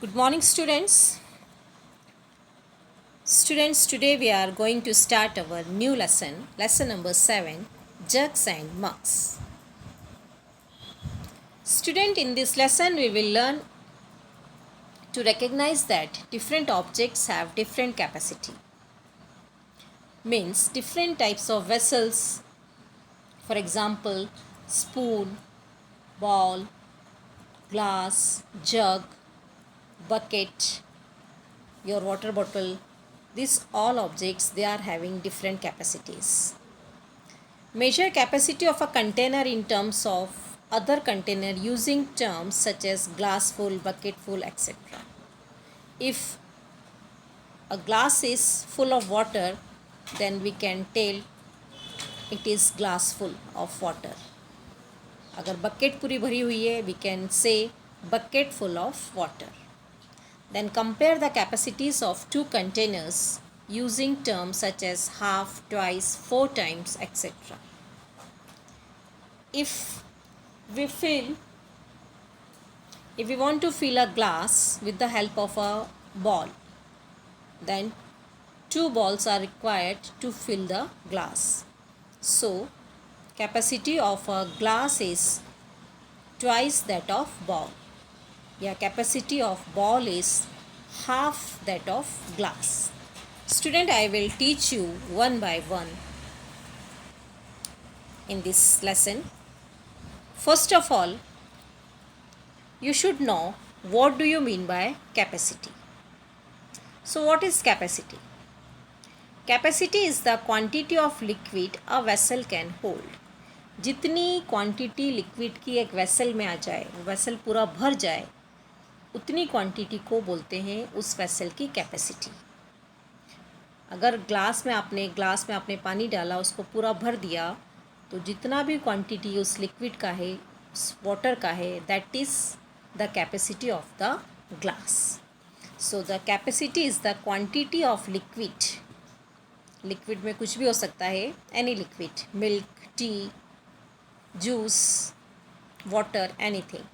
Good morning, students. Students, today we are going to start our new lesson number 7, jugs and mugs. Student, in this lesson we will learn to recognize that different objects have different capacity. Means different types of vessels, for example, spoon, ball, glass, jug, bucket, your water bottle. These all objects, they are having different capacities. Measure capacity of a container in terms of other container using terms such as glass full, bucket full, etc. If a glass is full of water, then we can tell it is glass full of water. अगर bucket पूरी भरी हुई है, we can say bucket full of water. Then compare the capacities of two containers using terms such as half, twice, 4 times, etc. If we want to fill a glass with the help of a ball, then 2 balls are required to fill the glass. So capacity of a glass is twice that of ball. Yeah, capacity of ball is half that of glass. Student, I will teach you one by one in this lesson. First of all, you should know what do you mean by capacity. So what is capacity? Capacity is the quantity of liquid a vessel can hold. जितनी quantity liquid की एक vessel में आ जाए, vessel पूरा भर जाए, उतनी quantity को बोलते हैं उस वेसल की कैपेसिटी. अगर ग्लास में आपने पानी डाला, उसको पूरा भर दिया, तो जितना भी क्वांटिटी उस लिक्विड का है, उस वाटर का है, that is the capacity of the glass. So the capacity is the quantity of liquid. Liquid में कुछ भी हो सकता है, any liquid, milk, T, juice, water, anything.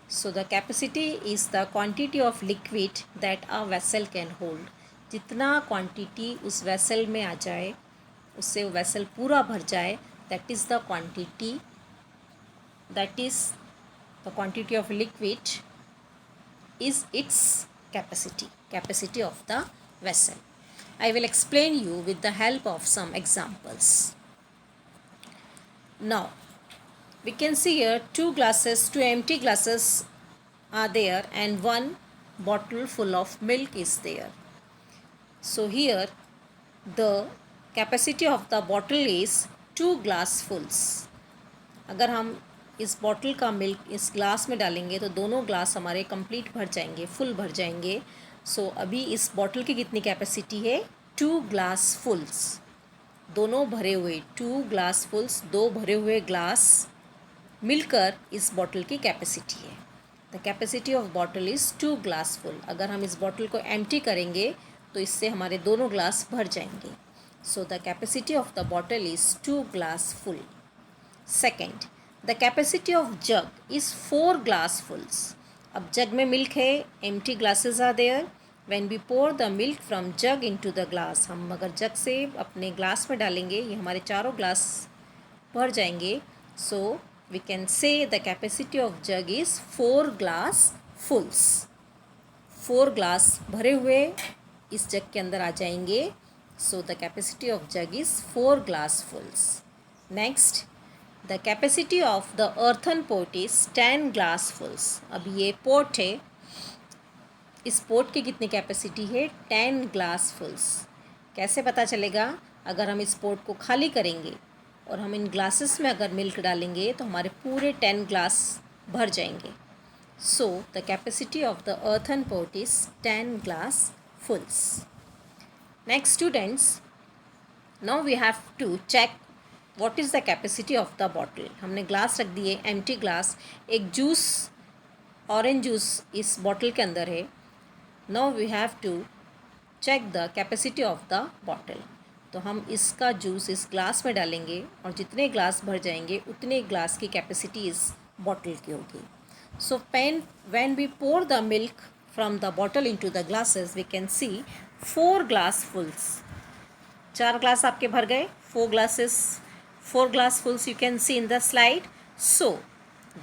So the capacity is the quantity of liquid that a vessel can hold. जितना quantity उस vessel में आ जाए, उससे वो वेसल पूरा भर जाए, that is the quantity of liquid is its capacity of the vessel. I will explain you with the help of some examples. Now we can see here two empty glasses are there and one bottle full of milk is there. So here the capacity of the bottle is 2 glassfuls. अगर हम इस bottle का milk इस glass में डालेंगे तो दोनों glass हमारे कंप्लीट भर जाएंगे, फुल भर जाएंगे. सो अभी इस बॉटल की कितनी कैपेसिटी है? 2 ग्लासफुल्स. दोनों भरे हुए 2 ग्लासफुल्स, 2 भरे हुए ग्लास मिलकर इस बॉटल की कैपेसिटी है. The capacity of bottle is 2 ग्लासफुल. अगर हम इस बॉटल को एम्प्टी करेंगे तो इससे हमारे दोनों ग्लास भर जाएंगे. So the capacity of the bottle is 2 glassful. Second, the capacity of jug is 4 glassfuls. अब जग में मिल्क है, empty glasses are there. When we pour the milk from jug into the glass, हम अगर जग से अपने glass में डालेंगे, ये हमारे चारों ग्लास भर जाएंगे. सो we can say the capacity of jug is 4 glassfuls. 4 glass भरे हुए इस जग के अंदर आ जाएंगे. So the capacity of jug is 4 glassfuls. Next, the capacity of the earthen pot is 10 glassfuls. अब ये पोट है, इस पोट की कितनी कैपेसिटी है? 10 glassfuls. कैसे पता चलेगा? अगर हम इस पोट को खाली करेंगे और हम इन ग्लासेस में अगर मिल्क डालेंगे तो हमारे पूरे 10 ग्लास भर जाएंगे. So the capacity of the earthen pot is 10 glassfuls. Next students, now we have to check what is the capacity of the bottle. हमने ग्लास रख दिए, एम्प्टी ग्लास. एक जूस, ऑरेंज जूस इस बॉटल के अंदर है. Now we have to check the capacity of the bottle. तो हम इसका जूस इस ग्लास में डालेंगे और जितने ग्लास भर जाएंगे उतने ग्लास की कैपेसिटी इस बॉटल की होगी. So when we pour the milk from the bottle into the glasses, we can see 4 glassfuls. 4 glass आपके भर गए, 4 glassfuls you can see in the slide. So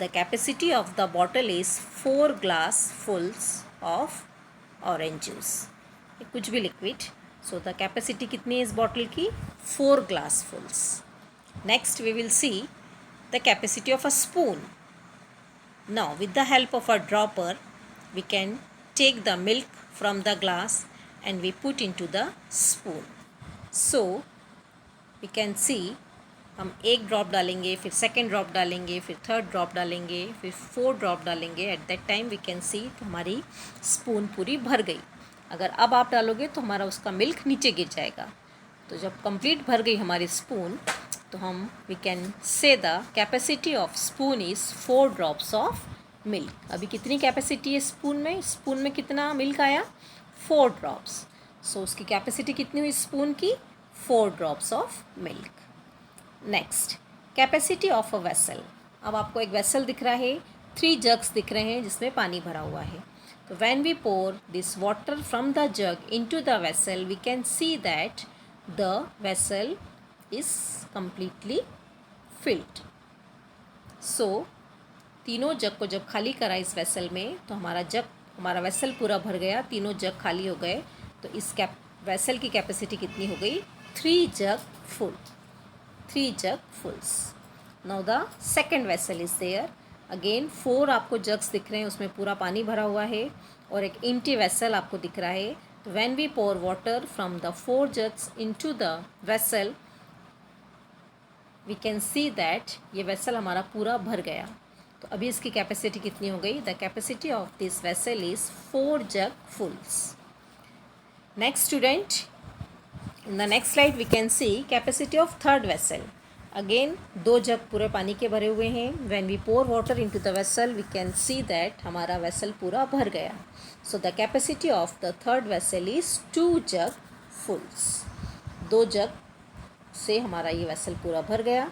the capacity of the bottle is 4 glassfuls of orange juice. कुछ भी liquid. So the capacity कितनी है इस bottle की? 4 glassfuls. Next we will see the capacity of a spoon. Now with the help of a dropper we can take the milk from the glass and we put into the spoon. So we can see हम एक drop डालेंगे, फिर second drop डालेंगे, फिर third drop डालेंगे, फिर 4 drop डालेंगे. At that time we can see हमारी स्पून पूरी भर गई. अगर अब आप डालोगे तो हमारा उसका मिल्क नीचे गिर जाएगा. तो जब कंप्लीट भर गई हमारी स्पून तो हम we can say the capacity of spoon is 4 drops of milk. अभी कितनी कैपेसिटी है स्पून में कितना मिल्क आया? 4 ड्रॉप्स. सो उसकी कैपेसिटी कितनी हुई स्पून की? 4 drops of milk. Next, capacity of a vessel. अब आपको एक वेसल दिख रहा है, 3 जग्स दिख रहे हैं जिसमें पानी भरा हुआ है. तो when we pour this water from the jug into the vessel we can see that the vessel is completely filled. सो तीनों जग को जब खाली करा इस वेसल में तो हमारा वेसल पूरा भर गया, तीनों जग खाली हो गए. तो इस वेसल की कैपेसिटी कितनी हो गई? 3 jug full. 3 jug fulls. Now the second vessel is there. Again 4 आपको जग्स दिख रहे हैं, उसमें पूरा पानी भरा हुआ है और एक एम्प्टी वेसल आपको दिख रहा है. तो when we pour water from the 4 jugs into the vessel we can see that ये वेसल हमारा पूरा भर गया. तो अभी इसकी कैपेसिटी कितनी हो गई? The capacity of this vessel is 4 jug fulls. Next student, in the next slide we can see capacity of third vessel. Again 2 jug पूरे पानी के भरे हुए हैं. When we pour water into the vessel we can see that हमारा vessel पूरा भर गया. So the capacity of the third vessel is 2 jug fulls. 2 jug से हमारा ये वेसल पूरा भर गया.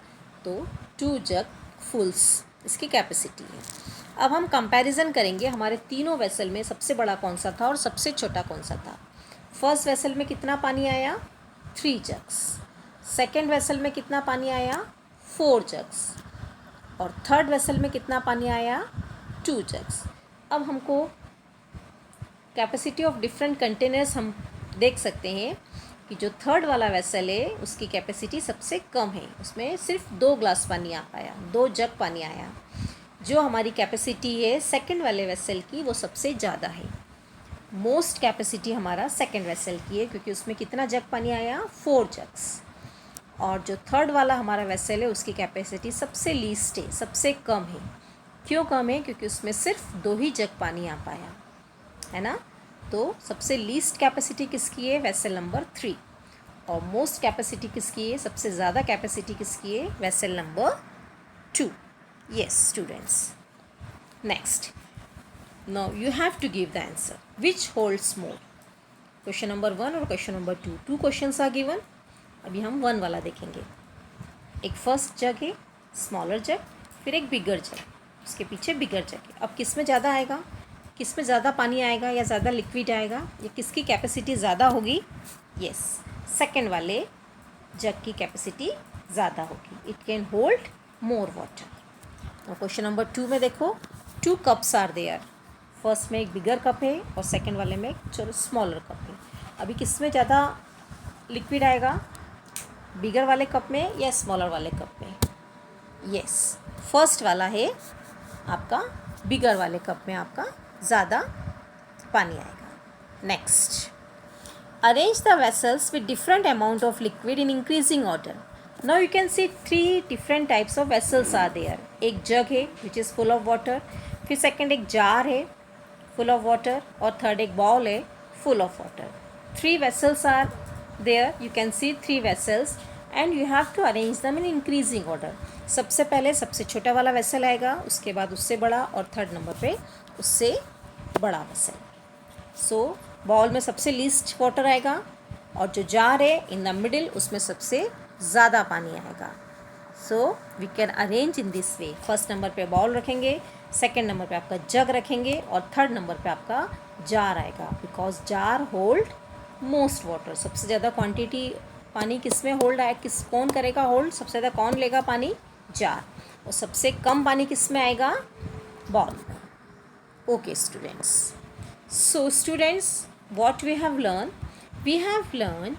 तो 2 जग फुल्स इसकी कैपेसिटी है. अब हम कंपैरिजन करेंगे हमारे तीनों वेसल में सबसे बड़ा कौन सा था और सबसे छोटा कौन सा था. फर्स्ट वेसल में कितना पानी आया? 3 जग्स. सेकेंड वेसल में कितना पानी आया? 4 जग्स. और थर्ड वेसल में कितना पानी आया? 2 जग्स. अब हमको कैपेसिटी ऑफ डिफरेंट कंटेनर्स हम देख सकते हैं कि जो थर्ड वाला वेसल है उसकी कैपेसिटी सबसे कम है. उसमें सिर्फ 2 ग्लास पानी आ पाया, 2 जग पानी आया. जो हमारी कैपेसिटी है सेकंड वाले वेसल की वो सबसे ज़्यादा है. मोस्ट कैपेसिटी हमारा सेकंड वेसल की है क्योंकि उसमें कितना जग पानी आया? 4 जग्स. और जो थर्ड वाला हमारा वेसल है उसकी कैपेसिटी सबसे लीस्ट है, सबसे कम है. क्यों कम है? क्योंकि उसमें सिर्फ 2 ही जग पानी आ पाया है ना. तो सबसे लीस्ट कैपेसिटी किसकी है? Vessel number 3. और मोस्ट कैपेसिटी किसकी है? सबसे ज़्यादा कैपेसिटी किसकी है? Vessel number 2. Yes students. Next, now you have to give the answer which holds more. Question number 1 और question number 2, 2 questions are given. अभी हम 1 वाला देखेंगे. एक फर्स्ट जग है, स्मॉलर जग, फिर एक बिगर जग, उसके पीछे बिगर जग है. अब किस में ज़्यादा आएगा? किस में ज़्यादा पानी आएगा या ज़्यादा लिक्विड आएगा? या किसकी कैपेसिटी ज़्यादा होगी? यस, सेकेंड वाले जग की कैपेसिटी ज़्यादा होगी. It can hold more water. और क्वेश्चन नंबर 2 में देखो 2 कप्स आर देयर. फर्स्ट में एक बिगर कप है और सेकेंड वाले में एक स्मॉलर कप है. अभी किस में ज़्यादा लिक्विड आएगा? बिगर वाले कप में या स्मॉलर वाले कप में? यस, फर्स्ट वाला है आपका बिगर वाले कप में आपका ज़्यादा पानी आएगा. Next, arrange the vessels with different amount of liquid in increasing order. Now you can see 3 different types of vessels are there. एक जग है which is full of water, फिर सेकेंड एक जार है फुल ऑफ वाटर और third एक bowl है full of water. 3 vessels are there. You can see 3 vessels and you have to arrange them in increasing order. सबसे पहले सबसे छोटा वाला वेसल आएगा, उसके बाद उससे बड़ा और थर्ड नंबर पे उससे बड़ा वेसल. सो बाउल में सबसे लीस्ट वाटर आएगा और जो जार है इन द मिडिल उसमें सबसे ज़्यादा पानी आएगा. So we can arrange in this way. First number पे बाउल रखेंगे, सेकेंड नंबर पे आपका जग रखेंगे और थर्ड नंबर पे आपका जार आएगा, because jar hold most water. सबसे ज़्यादा क्वांटिटी पानी किस में होल्ड आए, किस कौन करेगा होल्ड, सबसे ज़्यादा कौन लेगा पानी, जार. और सबसे कम पानी किस में आएगा, bowl. Okay students. So students, what we have learned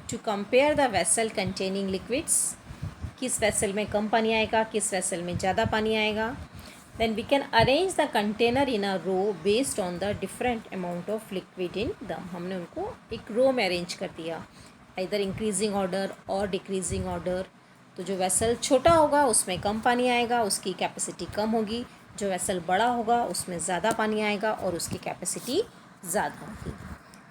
to compare the vessel containing liquids. किस वेसल में कम पानी आएगा, किस वेसल में ज़्यादा पानी आएगा. Then we can arrange the container in a row based on the different amount of liquid in them. हमने उनको एक रो में अरेंज कर दिया, either increasing order और decreasing order. तो जो वेसल छोटा होगा उसमें कम पानी आएगा, उसकी कैपेसिटी कम होगी. जो वेसल बड़ा होगा उसमें ज़्यादा पानी आएगा और उसकी कैपेसिटी ज़्यादा होगी.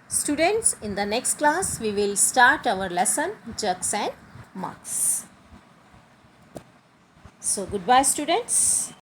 Students, in the next class we will start our lesson jugs and mugs. So goodbye students.